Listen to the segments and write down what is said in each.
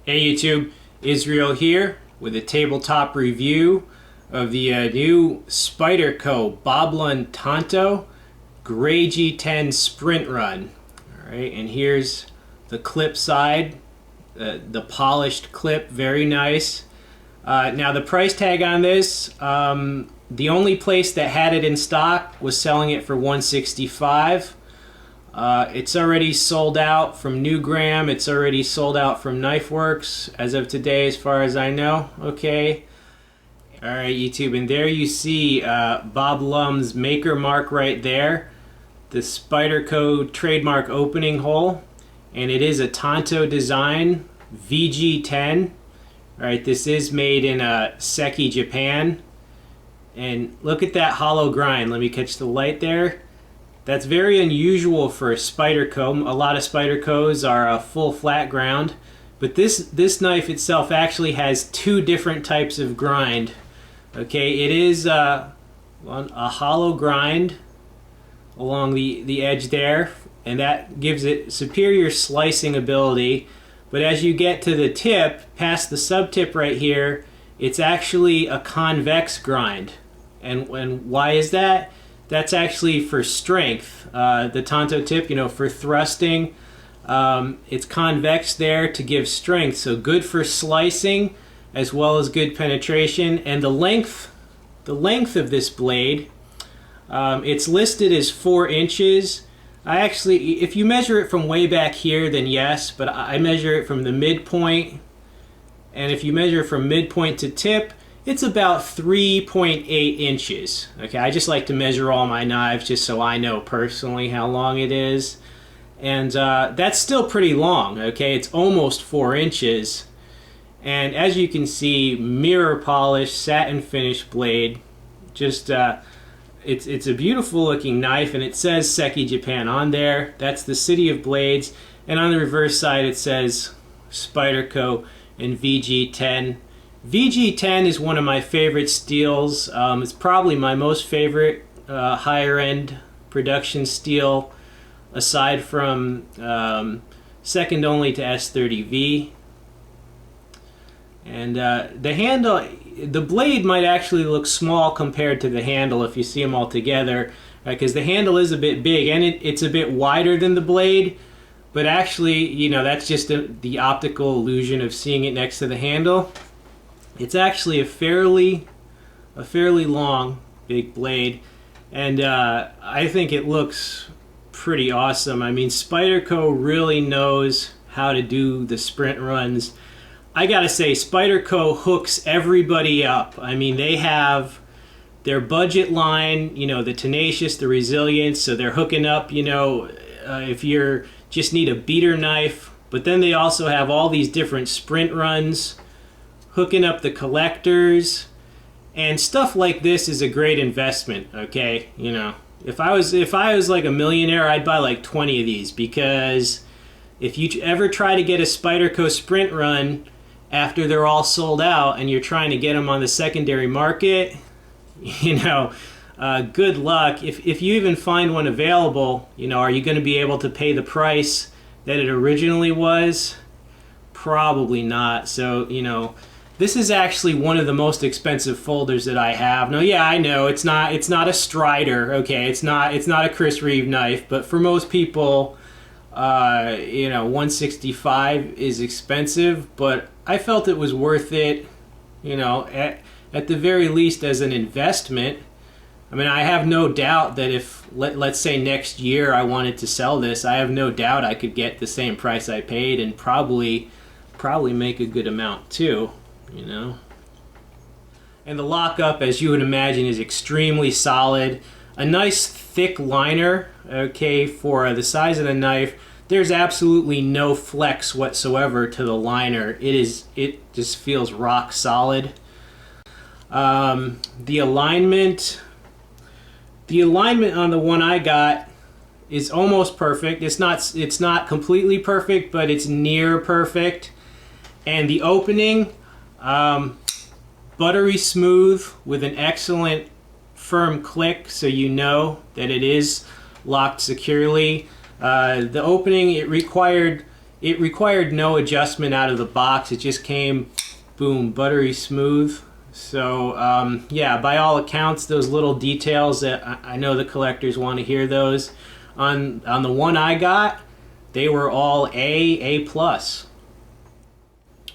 Hey YouTube, Israel here with a tabletop review of the new Spyderco Lum Tanto Gray G10 Sprint Run. Alright, and here's the clip side, the polished clip, very nice. Now the price tag on this, the only place that had it in stock was selling it for $165. It's already sold out from Newgram. It's already sold out from KnifeWorks as of today, as far as I know. Okay. Alright, YouTube, and there you see Bob Lum's maker mark right there. The Spyderco trademark opening hole. And it is a Tanto design, VG10. Alright, this is made in Seki, Japan. And look at that hollow grind. Let me catch the light there. That's very unusual for a Spyderco. A lot of Spydercos are a full flat ground, but this knife itself actually has two different types of grind. Okay, it is a hollow grind along the edge there, and that gives it superior slicing ability. But as you get to the tip, past the sub-tip right here, it's actually a convex grind. And why is that? That's actually for strength. The Tanto tip, for thrusting, it's convex there to give strength. So good for slicing as well as good penetration. And the length of this blade, it's listed as 4 inches. If you measure it from way back here, then yes, but I measure it from the midpoint. And if you measure from midpoint to tip, it's about 3.8 inches. Okay, I just like to measure all my knives just so I know personally how long it is. And that's still pretty long, okay? It's almost 4 inches. And as you can see, mirror polished, satin finished blade. Just, it's a beautiful looking knife, and it says Seki, Japan on there. That's the city of blades. And on the reverse side it says Spyderco and VG10. VG10 is one of my favorite steels. It's probably my most favorite higher end production steel, aside from second only to S30V. And the handle, the blade might actually look small compared to the handle if you see them all together, because the handle is a bit big and it's a bit wider than the blade. But actually, that's just the optical illusion of seeing it next to the handle. It's actually a fairly long, big blade, and I think it looks pretty awesome. I mean, Spyderco really knows how to do the sprint runs. I gotta say, Spyderco hooks everybody up. I mean, they have their budget line, the tenacious, the resilience, so they're hooking up, if you're just need a beater knife, but then they also have all these different sprint runs, hooking up the collectors, and stuff like this is a great investment. Okay, if I was like a millionaire, I'd buy like 20 of these, because if you ever try to get a Spyderco sprint run after they're all sold out and you're trying to get them on the secondary market, good luck. If you even find one available, are you going to be able to pay the price that it originally was? Probably not. So this is actually one of the most expensive folders that I have. Now, yeah, I know it's not a Strider, okay? It's not a Chris Reeve knife, but for most people, $165 is expensive. But I felt it was worth it, at the very least as an investment. I mean, I have no doubt that if let's say next year I wanted to sell this, I have no doubt I could get the same price I paid and probably make a good amount too. And the lockup, as you would imagine, is extremely solid. A nice thick liner, okay, for the size of the knife. There's absolutely no flex whatsoever to the liner. It just feels rock solid. The alignment on the one I got is almost perfect. It's not completely perfect, but it's near perfect. And the opening, buttery smooth with an excellent firm click, so you know that it is locked securely. The opening, it it required no adjustment out of the box. It just came, boom, buttery smooth. So yeah, by all accounts, those little details that I know the collectors want to hear those. On the one I got, they were all A plus.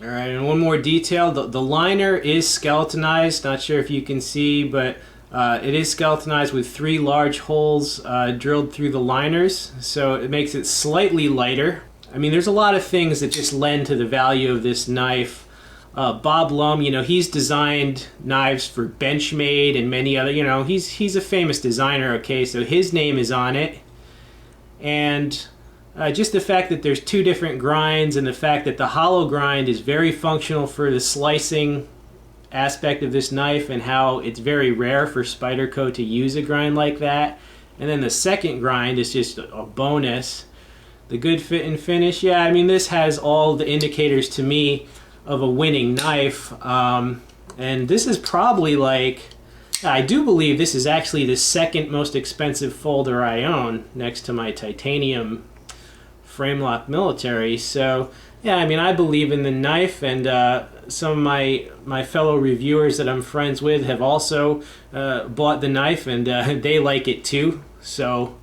All right, and one more detail, the liner is skeletonized. Not sure if you can see, but it is skeletonized with 3 large holes drilled through the liners, so it makes it slightly lighter. I mean, there's a lot of things that just lend to the value of this knife. Bob Lum, you know, he's designed knives for Benchmade and many other, you know, he's a famous designer, okay, so his name is on it. And just the fact that there's 2 different grinds and the fact that the hollow grind is very functional for the slicing aspect of this knife and how it's very rare for Spyderco to use a grind like that. And then the second grind is just a bonus. The good fit and finish, yeah, I mean, this has all the indicators to me of a winning knife. And this is probably like, I do believe this is actually the second most expensive folder I own, next to my titanium frame lock military. So yeah, I mean, I believe in the knife, and some of my fellow reviewers that I'm friends with have also bought the knife, and they like it too. So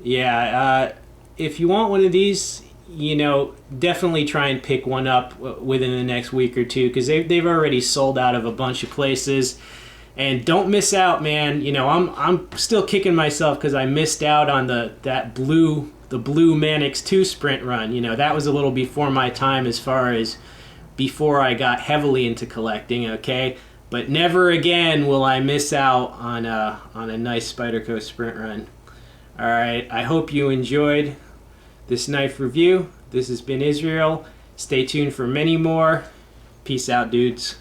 yeah, if you want one of these, you know, definitely try and pick one up within the next week or two, because they've already sold out of a bunch of places. And don't miss out, man. You know, I'm still kicking myself because I missed out on the blue Manix 2 sprint run. You know, that was a little before my time as far as before I got heavily into collecting, okay? But never again will I miss out on a nice Spyderco sprint run. All right, I hope you enjoyed this knife review. This has been Israel. Stay tuned for many more. Peace out, dudes.